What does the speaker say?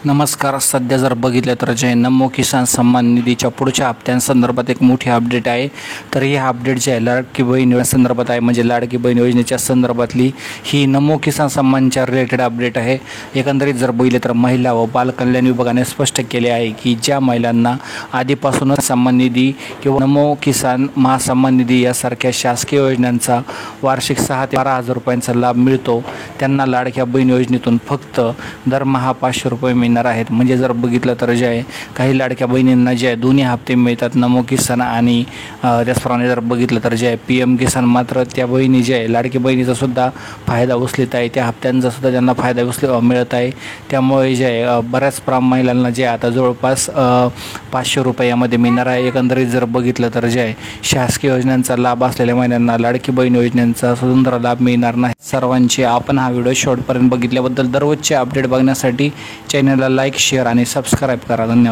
नमस्कार. सध्या जर बघितलं तर जे नमो किसान सन्मान निधीच्या पुढच्या हप्त्यांसंदर्भात एक मोठी अपडेट आहे. तर ही अपडेट जी आहे लाडकी बहीण योजनेसंदर्भात आहे. म्हणजे लाडकी बहीण योजनेच्या संदर्भातली ही नमो किसान सन्मानच्या रिलेटेड अपडेट आहे. एकंदरीत जर बघितले तर महिला व बालकल्याण विभागाने स्पष्ट केले आहे की ज्या महिलांना आधीपासूनच सन्मान निधी किंवा नमो किसान महासन्मान निधी यासारख्या शासकीय योजनांचा वार्षिक 6 ते 12 हजार रुपयांचा लाभ मिळतो त्यांना लाडक्या बहीण योजनेतून फक्त दरमहा 500 रुपये मिळणार आहेत. म्हणजे जर बघितलं तर जे आहे काही लाडक्या बहिणींना जे आहे दोन्ही हप्ते मिळतात, नमो किसान आणि त्याचप्रमाणे जर बघितलं तर जे आहे PM किसान. मात्र त्या बहिणी जे आहे लाडकी बहिणीचा सुद्धा फायदा उचलत आहे, त्या हप्त्यांचा सुद्धा त्यांना फायदा मिळत आहे. त्यामुळे जे आहे बऱ्याच महिलांना जे आता जवळपास 500 रुपये यामध्ये मिळणार आहे. एकंदरीत जर बघितलं तर जे आहे शासकीय योजनांचा लाभ असलेल्या महिलांना लाडकी बहीण योजनेचा स्वतंत्र लाभ मिळणार नाही. सर्वांचे आपण हा व्हिडिओ शेवटपर्यंत बघितल्याबद्दल दररोजचे अपडेट बघण्यासाठी चॅनलला लाईक, शेअर आणि सबस्क्राईब करा. धन्यवाद.